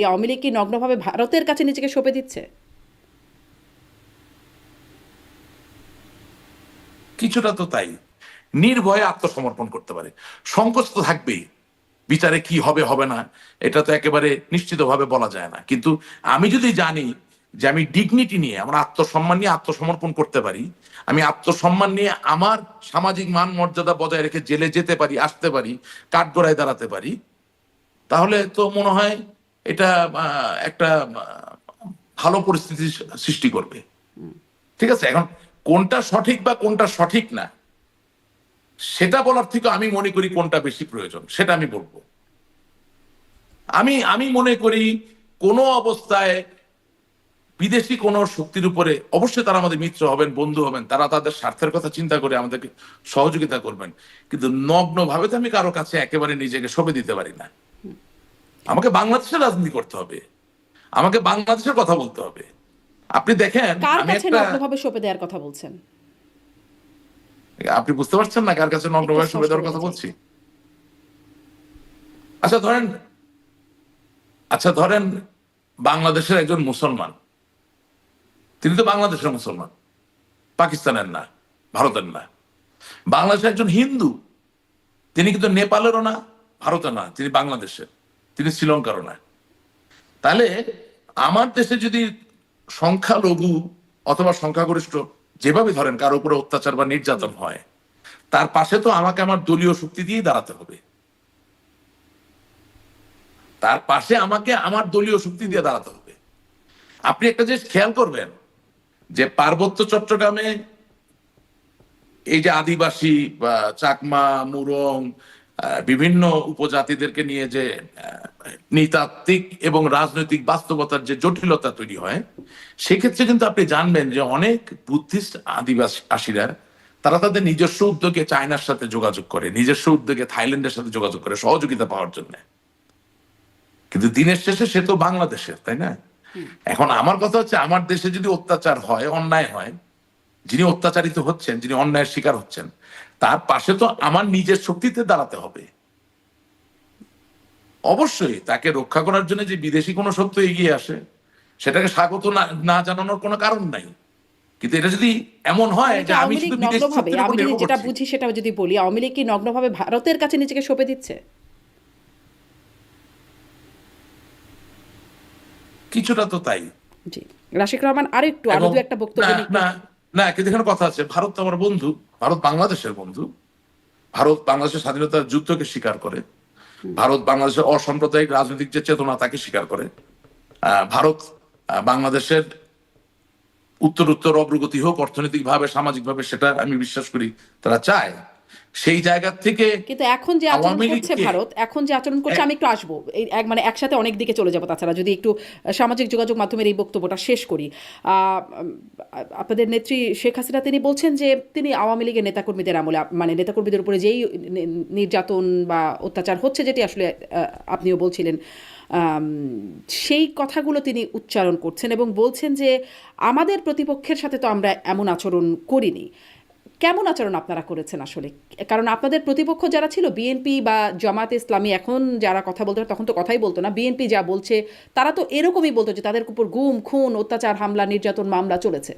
আওয়ামী লীগ কি নগ্নভাবে ভারতের কাছে নিজেকে সঁপে দিচ্ছে? কিছুটা তো তাই। নির্ভয়ে আত্মসমর্পণ করতে পারে, সংকোচ তো থাকবেই। বিচারে কি হবে হবে না এটা তো একেবারে নিশ্চিতভাবে বলা যায় না, কিন্তু আমি যদি জানি যে আমি ডিগনিটি নিয়ে, আমার আত্মসম্মান নিয়ে আত্মসমর্পণ করতে পারি, আমি আত্মসম্মান নিয়ে আমার সামাজিক মান মর্যাদা বজায় রেখে জেলে যেতে পারি, আসতে পারি, কাঠগড়ায় দাঁড়াতে পারি, তাহলে তো মনে হয় এটা একটা ভালো পরিস্থিতি সৃষ্টি করবে। ঠিক আছে, এখন কোনটা সঠিক বা কোনটা সঠিক না সেটা বলার থেকে আমি মনে করি কোনটা বেশি প্রয়োজন সেটা আমি বলবো। আমি আমি মনে করি কোনো অবস্থায় বিদেশি কোনো শক্তির উপরে, অবশ্যই তারা আমাদের মিত্র হবেন, বন্ধু হবেন, তারা তাদের স্বার্থের কথা চিন্তা করে আমাদেরকে সহযোগিতা করবেন, কিন্তু নগ্ন ভাবে তো আমি কারো কাছে একেবারে নিজেকে সঁপে দিতে পারি না। আমাকে বাংলাদেশের রাজনীতি করতে হবে, আমাকে বাংলাদেশের কথা বলতে হবে। আপনি দেখেন, কার আমি কাছে একটা, নগ্নভাবে সঁপে দেওয়ার কথা বলছেন? আপনি বুঝতে পারছেন না কার কাছে একটু নগ্নভাবে সঁপে স্পষ্ট দেওয়ার বলতে কথা চাই। বলছি? আচ্ছা ধরেন, আচ্ছা ধরেন বাংলাদেশের একজন মুসলমান, তিনি তো বাংলাদেশের মুসলমান, পাকিস্তানের না, ভারতের না। বাংলাদেশের একজন হিন্দু, তিনি কিন্তু নেপালেরও না, ভারতের না, তিনি বাংলাদেশের, তিনি শ্রীলঙ্কারও না। তাহলে আমার দেশে যদি সংখ্যালঘু অথবা সংখ্যাগরিষ্ঠ যেভাবে ধরেন কারো উপরে অত্যাচার বা নির্যাতন হয়, তার পাশে তো আমাকে আমার দলীয় শক্তি দিয়েই দাঁড়াতে হবে। তার পাশে আমাকে আমার দলীয় শক্তি দিয়ে দাঁড়াতে হবে। আপনি একটা জিনিস খেয়াল করবেন যে পার্বত্য চট্টগ্রামে এই যে আদিবাসী বা চাকমা, মুরং, বিভিন্ন উপজাতিদেরকে নিয়ে যে নৃতাত্ত্বিক এবং রাজনৈতিক বাস্তবতার যে জটিলতা তৈরি হয়, সেক্ষেত্রে কিন্তু আপনি জানবেন যে অনেক বুদ্ধিস্ট আদিবাসীরা তারা তাদের নিজস্ব উদ্যোগে চায়নার সাথে যোগাযোগ করে, নিজস্ব উদ্যোগে থাইল্যান্ডের সাথে যোগাযোগ করে সহযোগিতা পাওয়ার জন্য। কিন্তু দিনের শেষে সে তো বাংলাদেশের, তাই না? এখন আমার কথা হচ্ছে, আমার দেশে যদি অত্যাচার হয়, অন্যায় হয়, যিনি অত্যাচারিত হচ্ছেন, যিনি অন্যায়ের শিকার হচ্ছেন, তার পাশে তো আমার নিজের শক্তিতে দাঁড়াতে হবে। অবশ্যই তাকে রক্ষা করার জন্য যে বিদেশি কোনো শক্তি এগিয়ে আসে, সেটাকে স্বাগত না না জানানোর কোনো কারণ নাই। কিন্তু এটা যদি এমন হয় তাহলে যে কি আমি আওয়ামী লীগ শুধু বিদেশি নগ্নভাবে, শক্তির উপর আমি যদি নির্ভর যেটা করছি, বুঝি সেটা যদি বলি, আওয়ামী লীগ কি নগ্নভাবে ভারতের কাছে নিজেকে সঁপে দিচ্ছে? কিছুটা তো তাই। জি। রাশিক রহমান, আরো এবং দু একটা বক্তব্য না নিয়ে একটু। না না, কিন্তু এখানে কথা আছে, ভারত তো আমার বন্ধু, ভারত বাংলাদেশের বন্ধু। ভারত বাংলাদেশের স্বাধীনতার যুদ্ধকে স্বীকার করে, ভারত বাংলাদেশের অসাম্প্রদায়িক রাজনৈতিক যে চেতনা তাকে স্বীকার করে। ভারত বাংলাদেশের উত্তর উত্তর অগ্রগতি হোক, অর্থনৈতিক ভাবে, সামাজিক ভাবে, সেটা আমি বিশ্বাস করি তারা চায়। সেই জায়গা থেকে কিন্তু এখন যে আচরণ আওয়ামী করছে লীগকে ভারত, এখন যে আচরণ করছে, এক- আমি একটু আসবো এই মানে একসাথে অনেক দিকে চলে যাবো। তাছাড়া যদি একটু সামাজিক যোগাযোগ মাধ্যমের এই বক্তব্যটা শেষ করি। আপনাদের নেত্রী শেখ হাসিনা তিনি বলছেন যে তিনি আওয়ামী লীগের নেতাকর্মীদের আমলে, মানে নেতাকর্মীদের উপরে যেই নির্যাতন বা অত্যাচার হচ্ছে, যেটি আসলে আপনিও বলছিলেন, আম, সেই কথাগুলো তিনি উচ্চারণ করছেন এবং বলছেন যে আমাদের প্রতিপক্ষের সাথে তো আমরা এমন আচরণ করিনি। কেমন আচরণ আপনারা করেছেন আসলে? কারণ আপনাদের প্রতিপক্ষ যারা ছিল বিএনপি বা জামাতে ইসলামী, এখন যারা কথা বলতো তখন তো কথাই বলতো না, বিএনপি যা বলছে তারা তো এরকমই বলতো যে তাদের উপর গুম, খুন, অত্যাচার, হামলা, নির্যাতন, মামলা চলেছে।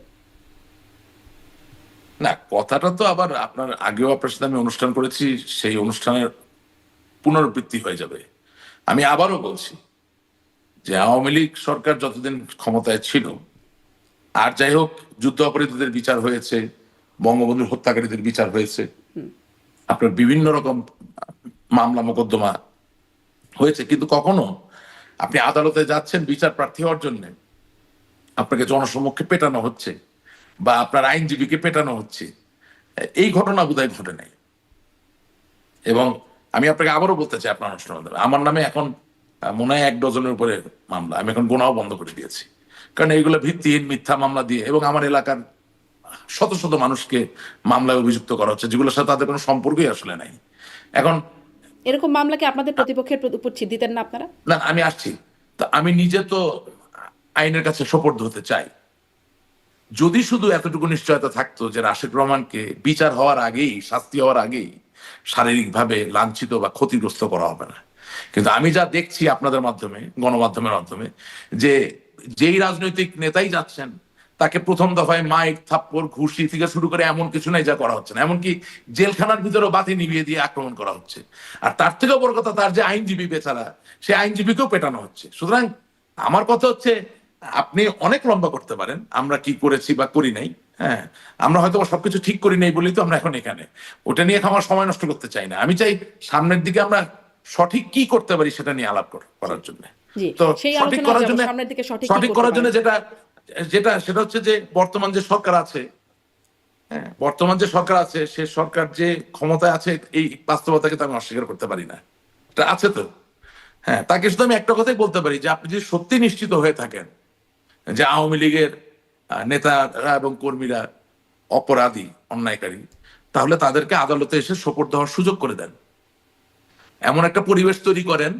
না, কথাটা তো আবার আপনার আগেও আপনার সাথে আমি অনুষ্ঠান করেছি, সেই অনুষ্ঠানের পুনরাবৃত্তি হয়ে যাবে। আমি আবারও বলছি যে আওয়ামী লীগ সরকার যতদিন ক্ষমতায় ছিল, আর যাই হোক, যুদ্ধ অপরাধীদের বিচার হয়েছে, বঙ্গবন্ধুর হত্যাকারীদের বিচার হয়েছে, আপনার বিভিন্ন রকম মামলা মোকদ্দমা হয়েছে, কিন্তু কখনো আপনি আদালতে যাচ্ছেন বিচার প্রার্থী হওয়ার জন্য, আপনাকে জনসমক্ষে পেটানো হচ্ছে বা আপনার আইনজীবীকে পেটানো হচ্ছে, এই ঘটনা বোধহয় ঘটে নাই। এবং আমি আপনাকে আবারও বলতে চাই, আপনার অনুষ্ঠান মাধ্যমে, আমার নামে এখন মনে হয় 1 ডজনের উপরে মামলা, আমি এখন গোনাও বন্ধ করে দিয়েছি। কারণ এইগুলো ভিত্তিহীন মিথ্যা মামলা দিয়ে, এবং আমার এলাকার শত শত মানুষকে মামলায় অভিযুক্ত করা হচ্ছে যেগুলোর সাথে তাদের কোনো সম্পর্কই আসলে নাই। এখন এরকম মামলা কি আপনাদের প্রতিপক্ষের উপর দিতেন না আপনারা? না, আমি আসছি, তা আমি নিজে তো আইনের কাছে সোপর্দ হতে চাই। যদি শুধু এতটুকু নিশ্চয়তা থাকতো যে রাশেদ রহমানকে বিচার হওয়ার আগেই, শাস্তি হওয়ার আগেই শারীরিকভাবে লাঞ্ছিত বা ক্ষতিগ্রস্ত করা হবে না, কিন্তু আমি যা দেখছি আপনাদের মাধ্যমে, গণমাধ্যমের মাধ্যমে, যে যেই রাজনৈতিক নেতাই যাচ্ছেন তাকে প্রথম দফায় মাইক থাপ্পড় ঘুষি থেকে শুরু করে এমন কিছু নাই যা করা হচ্ছে না, এমনকি জেলখানার ভিতরেও বাতি নিভিয়ে দিয়ে আক্রমণ করা হচ্ছে। আর তার থেকেও বড় কথা, তার যে আইনজীবী বেচারা, সে আইনজীবীকেও পেটানো হচ্ছে। সুতরাং আমার কথা হচ্ছে, আপনি অনেক লম্বা করতে পারেন আমরা কি করেছি বা করি নাই, হ্যাঁ, আমরা হয়তো সবকিছু ঠিক করি নাই বলেই তো আমরা এখন এখানে, ওটা নিয়ে আমার সময় নষ্ট করতে চাই না। আমি চাই সামনের দিকে আমরা সঠিক কি করতে পারি সেটা নিয়ে আলাপ করার জন্য। জি, তো সেই সঠিক আলোচনায় করার যাব জন্য, সামনের দিকে সঠিক কি সঠিক করতে করার জন্য পারেন। যেটা যেটা সেটা হচ্ছে যে বর্তমান যে সরকার আছে, হ্যাঁ, বর্তমান যে সরকার আছে, সে সরকার যে ক্ষমতায় আছে, এই বাস্তবতাকে তো আমি অস্বীকার করতে পারি না, এটা আছে তো। হ্যাঁ, তাকে শুধু আমি একটা কথাই বলতে পারি যে আপনি যদি সত্যি নিশ্চিত হয়ে থাকেন যে আওয়ামী লীগের নেতারা এবং কর্মীরা অপরাধী, অন্যায়কারী, তাহলে তাদেরকে আদালতে এসে সোপর্দ হওয়ার সুযোগ করে দেন। এমন একটা পরিবেশ তৈরি করেন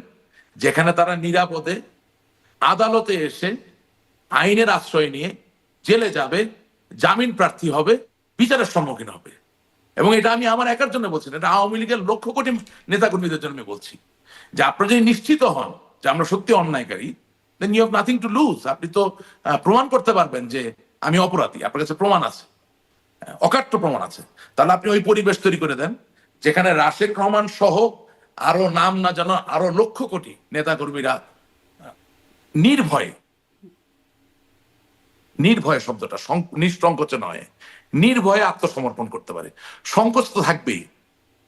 যেখানে তারা নিরাপদে আদালতে এসে আইনের আশ্রয় নিয়ে জেলে যাবে, জামিন প্রার্থী হবে, বিচারের সম্মুখীন হবে। এবং এটা আমি আমার একার জন্য বলছি না, এটা আওয়ামী লীগের লক্ষ কোটি নেতাকর্মীদের জন্য আমি বলছি যে আপনারা যদি নিশ্চিত হন যে আমরা সত্যি অন্যায়কারী, then you have nothing to lose. আপনি তো প্রমাণ করতে পারবেন যে আমি অপরাধী, আপনার কাছে প্রমাণ আছে, অকাট্য প্রমাণ আছে। তাহলে আপনি ওই পরিবেশ তৈরি করে দেন যেখানে রাশেক রহমান সহ আরো নাম না জানো আরো লক্ষ কোটি নেতাকর্মীরা নির্ভয়ে, নির্ভয় শব্দটা নিঃসংকোচে নয়, নির্ভয়ে আত্মসমর্পণ করতে পারে। সংকোচ তো থাকবেই,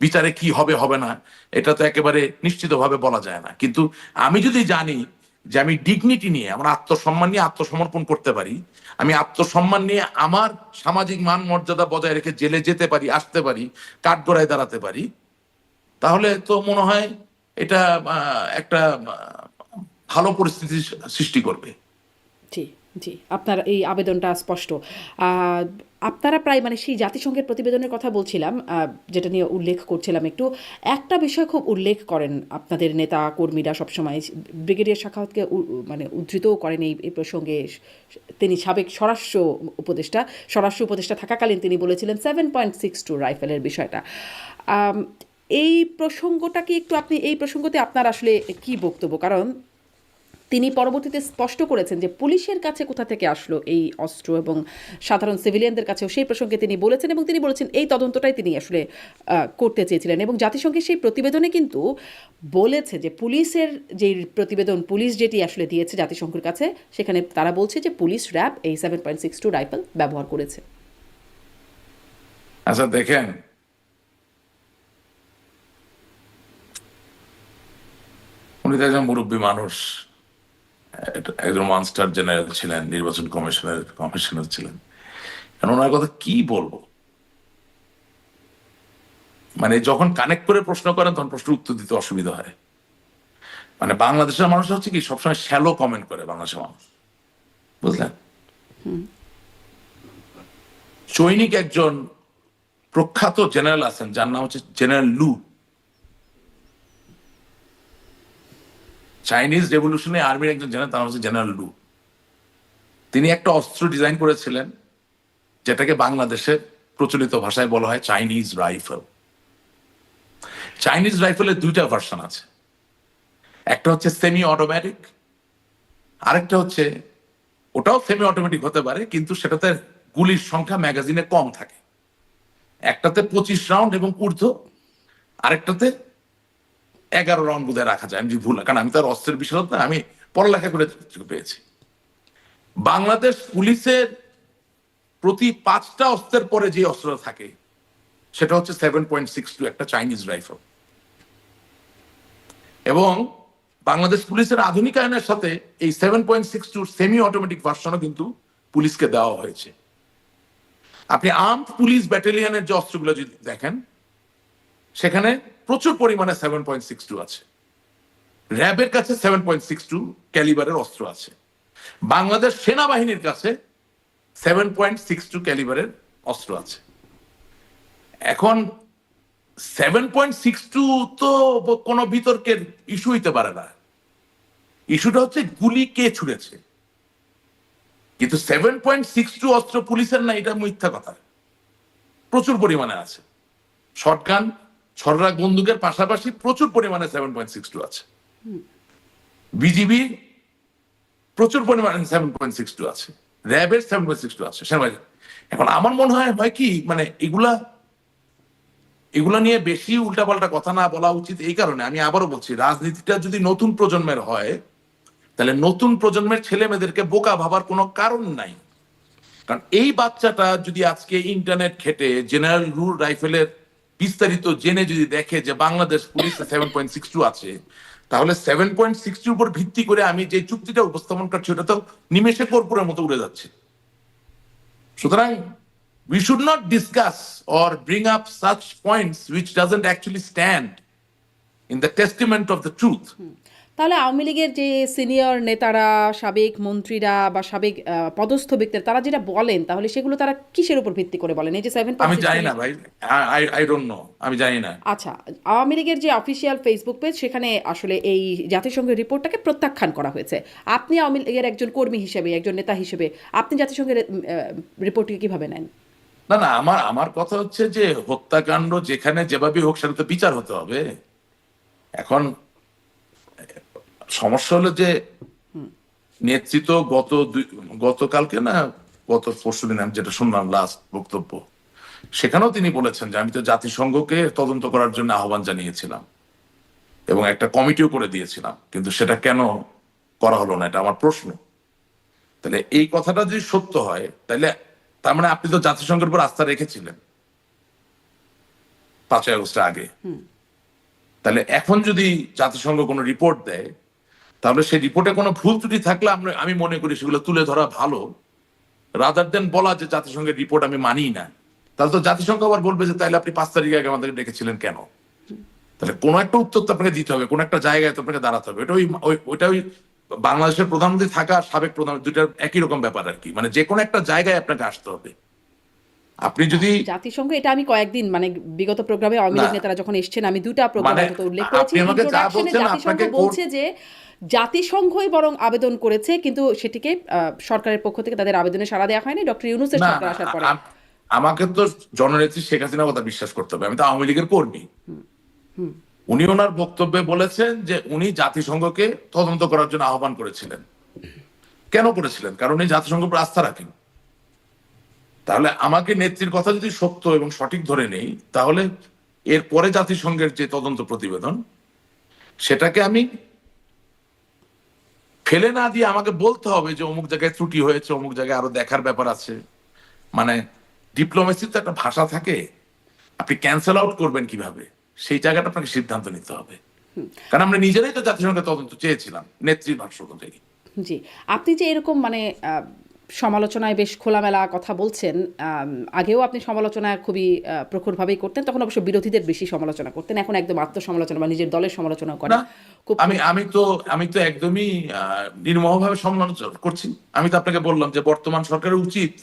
বিচারে কি হবে হবে না এটা তো একেবারে নিশ্চিতভাবে বলা যায় না। কিন্তু আমি যদি জানি যে আমি ডিগনিটি নিয়ে, আমার আত্মসম্মান নিয়ে আত্মসমর্পণ করতে পারি, আমি আত্মসম্মান নিয়ে আমার সামাজিক মান মর্যাদা বজায় রেখে জেলে যেতে পারি, আসতে পারি, কাঠগড়ায় দাঁড়াতে পারি, তাহলে তো মনে হয় এটা একটা ভালো পরিস্থিতি সৃষ্টি করবে। জি, জি, আপনার এই আবেদনটা স্পষ্ট। আহ, আপনারা প্রায় মানে সেই জাতিসংঘের প্রতিবেদনের কথা বলছিলাম, যেটা নিয়ে উল্লেখ করছিলাম একটু, একটা বিষয় খুব উল্লেখ করেন আপনাদের নেতা কর্মীরা সবসময়, ব্রিগেডিয়ার সাখাওয়াতকে মানে উদ্ধৃতও করেন এই প্রসঙ্গে। তিনি সাবেক স্বরাষ্ট্র উপদেষ্টা থাকাকালীন তিনি বলেছিলেন 7.62 রাইফেলের বিষয়টা। আম, এই প্রসঙ্গটা কি একটু, আপনি এই প্রসঙ্গতে আপনার আসলে কি বক্তব্য? কারণ তিনি পরবর্তীতে স্পষ্ট করেছেন যে পুলিশের কাছে কোথা থেকে আসলো এই অস্ত্র, এবং সাধারণ সিভিলিয়ানদের কাছেও সেই প্রসঙ্গে তিনি বলেছেন, এবং তিনি বলেছেন এই তদন্তটাই তিনি আসলে করতে চেয়েছিলেন। এবং জাতিসংঘের সেই প্রতিবেদনে কিন্তু বলেছে যে পুলিশের যে প্রতিবেদন, পুলিশ যেটি আসলে দিয়েছে জাতিসংঘের কাছে, সেখানে তারা বলছে যে পুলিশ র্যাব এই 7.62 রাইফেল ব্যবহার করেছে। আচ্ছা দেখেন, উনি তো একজন মুরব্বী মানুষ, একজন ওয়ান স্টার জেনারেল ছিলেন, নির্বাচন কমিশনার ছিলেন। এখন ওনার কথা কি বলবো, মানে যখন কানেক্ট করে প্রশ্ন করেন তখন প্রশ্ন উত্তর দিতে অসুবিধা হয়। মানে বাংলাদেশের মানুষ হচ্ছে কি সবসময় শ্যালো কমেন্ট করে, বাংলাদেশের মানুষ, বুঝলেন। চৈনিক একজন প্রখ্যাত জেনারেল আছেন যার নাম হচ্ছে জেনারেল লু, চাইনিজ রেভলিউশনে আর্মির একজন জেনারেল, তার নাম হচ্ছে জেনারেল লু। তিনি একটা অস্ত্র ডিজাইন করেছিলেন যেটাকে বাংলাদেশের প্রচলিত ভাষায় বলা হয় চাইনিজ রাইফেল। চাইনিজ রাইফেলের দুইটা ভার্সন আছে, একটা হচ্ছে সেমি অটোমেটিক, আরেকটা হচ্ছে ওটাও সেমি অটোমেটিক হতে পারে কিন্তু সেটাতে গুলির সংখ্যা ম্যাগাজিনে কম থাকে। একটাতে 25 রাউন্ড এবং ঊর্ধ্ব, আরেকটাতে 11 রাউন্ড বোধহয় রাখা যায়, আমি ভুল, কারণ আমি তার অস্ত্রের বিশারদ না, আমি পড়ালেখা করে পেয়েছি। বাংলাদেশ পুলিশের প্রতি 5টা অস্ত্রের পরে যে অস্ত্র থাকে সেটা হচ্ছে 7.62 একটা চাইনিজ রাইফেল। এবং বাংলাদেশ পুলিশের আধুনিকায়নের সাথে এই 7.62 সেমি অটোমেটিক ভার্সনও কিন্তু পুলিশকে দেওয়া হয়েছে। আপনি আর্মড পুলিশ ব্যাটালিয়নের যে অস্ত্রগুলো যদি দেখেন সেখানে প্রচুর পরিমাণে 7.62 আছে। র্যাবের কাছে 7.62 ক্যালিবারের অস্ত্র আছে। বাংলাদেশ সেনাবাহিনীর কাছে 7.62 ক্যালিবারের অস্ত্র আছে। এখন 7.62 তো কোনো বিতর্কের ইস্যু হইতে পারে না, ইস্যুটা হচ্ছে গুলি কে ছুড়েছে। কিন্তু 7.62 অস্ত্র পুলিশের না, এটা মিথ্যা কথা, প্রচুর পরিমাণে আছে। শটগান, ছড়রাক বন্দুকের পাশাপাশি প্রচুর পরিমাণে 7.62 আছে। বিজিবি প্রচুর পরিমাণে 7.62 আছে, র্যাবের 7.62 আছে সেনাবাহিনী। এখন আমার মনে হয় কি, মানে এগুলা নিয়ে বেশি উল্টাপাল্টা কথা না বলা উচিত। এই কারণে আমি আবারও বলছি, রাজনীতিটা যদি নতুন প্রজন্মের হয়, তাহলে নতুন প্রজন্মের ছেলে মেয়েদেরকে বোকা ভাবার কোনো কারণ নাই। কারণ এই বাচ্চাটা যদি আজকে ইন্টারনেট ঘেটে জেনারেল রুল রাইফেলের বিস্তারিত জেনে যদি দেখে যে বাংলাদেশ পুলিশে 7.62 আছে, তাহলে 7.62 উপর ভিত্তি করে আমি যে চুক্তিটা উপস্থাপন করছি ওটা তো নিমেষে কর্পূরের মতো উড়ে যাচ্ছে। সুতরাং we should not discuss or bring up such points which doesn't actually stand in the testament of the truth. তাহলে আওয়ামী লীগের যে সিনিয়র নেতারা, সাবেক মন্ত্রীরা বা সাবেক পদস্থ ব্যক্তিরা তারা যেটা বলেন, তাহলে সেগুলো তারা কিসের উপর ভিত্তি করে বলেন? এই যে 7.62 আমি জানি না ভাই, I don't know, আমি জানি না। আচ্ছা, আওয়ামী লীগের যে অফিসিয়াল ফেসবুক পেজ, সেখানে আসলে এই জাতিসংঘের রিপোর্টটাকে প্রত্যাখ্যান করা হয়েছে। আপনি আওয়ামী লীগের একজন কর্মী হিসেবে, একজন নেতা হিসেবে, আপনি জাতিসংঘের রিপোর্টকে কিভাবে নেন? না না, আমার কথা হচ্ছে যে হত্যাকাণ্ড যেখানে যেভাবে হোক সেটা তো বিচার হতে হবে। এখন সমস্যা হলো যে নেতৃত্ব গতকালকে না গত পরশুদিন আমি যেটা শুনলাম লাস্ট বক্তব্য, সেখানেও তিনি বলেছেন যে আমি তো জাতিসংঘকে তদন্ত করার জন্য আহ্বান জানিয়েছিলাম এবং একটা কমিটিও করে দিয়েছিলাম, কিন্তু সেটা কেন করা হলো না, এটা আমার প্রশ্ন। তাহলে এই কথাটা যদি সত্য হয়, তাহলে তার মানে আপনি তো জাতিসংঘের উপর আস্থা রেখেছিলেন 5ই আগস্টের আগে। তাহলে এখন যদি জাতিসংঘ কোনো রিপোর্ট দেয়, তাহলে সেই রিপোর্টে কোনো ভুল ত্রুটি থাকলে আমি মনে করি সেগুলো তুলে ধরা ভালো, রাদার দেন বলা যে জাতিসংঘের রিপোর্ট আমি মানি না। তাহলে তো জাতিসংঘ আবার বলবে যে তাহলে আপনি 5 তারিখ আগে আমাদেরকে ডেকেছিলেন কেন? তাহলে কোনো একটা উত্তর তো আপনাকে দিতে হবে, কোনো একটা জায়গায় তো আপনাকে দাঁড়াতে হবে। ওইটা ওই বাংলাদেশের প্রধানমন্ত্রী থাকা সাবেক প্রধানমন্ত্রী দুইটার একই রকম ব্যাপার আর কি, মানে যে কোনো একটা জায়গায় আপনাকে আসতে হবে। আপনি যদি জাতিসংঘ, এটা আমি কয়েকদিন মানে বিগত প্রোগ্রামে আওয়ামী লীগ নেতারা যখন এসেছেন, আমি দুটা প্রোগ্রামে মানে উল্লেখ করেছি, আপনি আমাকে যা ইন্ট্রোডাকশনে বলছেন জাতিসংঘ আপনাকে বলছে যে জাতিসংঘই বরং আবেদন করেছে, কিন্তু সেটিকে সরকারের পক্ষ থেকে তাদের আবেদনে সাড়া দেওয়া হয়নি ডক্টর ইউনূসের না সরকার আসার পরে। আমাকে তো জননেত্রী শেখ হাসিনার কথা বিশ্বাস করতে হবে, আমি তো আওয়ামী লীগের কর্মী। উনি ওনার বক্তব্যে বলেছেন যে উনি জাতিসংঘকে তদন্ত করার জন্য আহ্বান করেছিলেন। কেন করেছিলেন? কারণ উনি জাতিসংঘের উপর আস্থা রাখেন। তাহলে আমাকে নেত্রীর কথা যদি সত্য এবং সঠিক ধরে নেই, তাহলে এরপরে জাতিসংঘের যে তদন্ত প্রতিবেদন, সেটাকে আমি ফেলে না দিয়ে আমাকে বলতে হবে যে অমুক জায়গায় ত্রুটি হয়েছে, অমুক জায়গায় আরো দেখার ব্যাপার আছে। মানে ডিপ্লোমেসির তো একটা ভাষা থাকে, আপনি ক্যান্সেল আউট করবেন কিভাবে, সেই জায়গাটা আপনাকে সিদ্ধান্ত নিতে হবে। কারণ আমরা নিজেরাই তো জাতিসংঘের তদন্ত চেয়েছিলাম নেত্রীর ভাষ্য অনুযায়ী। জি, আপনি যে এরকম মানে সমালোচনায় বেশ খোলামেলা কথা বলছেন, আগেও আপনি সমালোচনা খুবই প্রখরভাবেই করতেন, তখন অবশ্য বিরোধীদের বেশি সমালোচনা করতেন, এখন একদম আত্মসমালোচনা বা নিজের দলের সমালোচনা করেন। খুব আমি তো একদমই নির্মমভাবে সমালোচনা করছি। আমি তো আপনাকে বললাম যে বর্তমান সরকারের উচিত,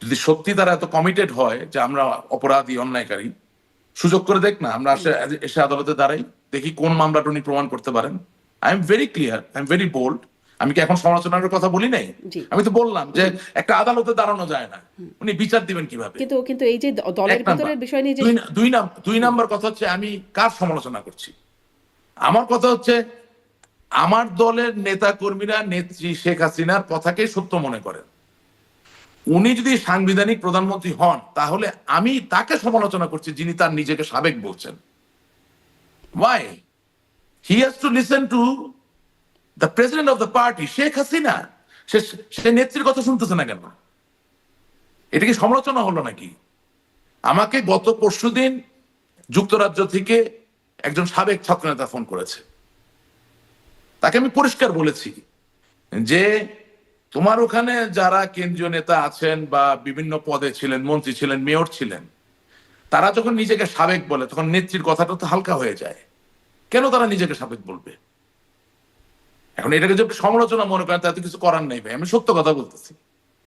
যদি সত্যি তারা এত কমিটেড হয় যে আমরা অপরাধী অন্যায়কারী, সুযোগ করে দেখ না, আমরা এসে আদালতে দাঁড়াই, দেখি কোন মামলাটা উনি প্রমাণ করতে পারেন। I am very clear, I am very bold. আমি কি এখন সমালোচনার কথা বলি নাই? আমি তো বললাম যে একটা আদালতে দাঁড়ানো যায় না, উনি বিচার দিবেন কিভাবে? কিন্তু এই যে দলের ভিতরের বিষয় নিয়ে যে দুই নাম্বার কথা হচ্ছে আমি কার সমালোচনা করছি? আমার কথা হচ্ছে আমার দলের নেতা কর্মীরা নেত্রী শেখ হাসিনার কথাকে সত্য মনে করেন। উনি যদি সাংবিধানিক প্রধানমন্ত্রী হন, তাহলে আমি তাকে সমালোচনা করছি যিনি তার নিজেকে সাবেক বলছেন। Why? He has to listen to the president of the party, Sheikh Hasina. সে নেত্রীর কথা শুনতেছে না কেন? এটা কি সমালোচনা হলো নাকি? আমাকে গত পরশুদিন যুক্তরাজ্য থেকে একজন সাবেক ছাত্রনেতা ফোন করেছে। তাকে আমি পরিষ্কার বলেছি যে তোমার ওখানে যারা কেন্দ্রীয় নেতা আছেন বা বিভিন্ন পদে ছিলেন, মন্ত্রী ছিলেন, মেয়র ছিলেন, তারা যখন নিজেকে সাবেক বলে তখন নেত্রীর কথাটা তো হালকা হয়ে যায়। কেন তারা নিজেকে সাবেক বলবে? এখন এটাকে যদি সমালোচনা মনে করেন তাতে কিছু করার নেই ভাই, আমি সত্য কথা বলতেছি।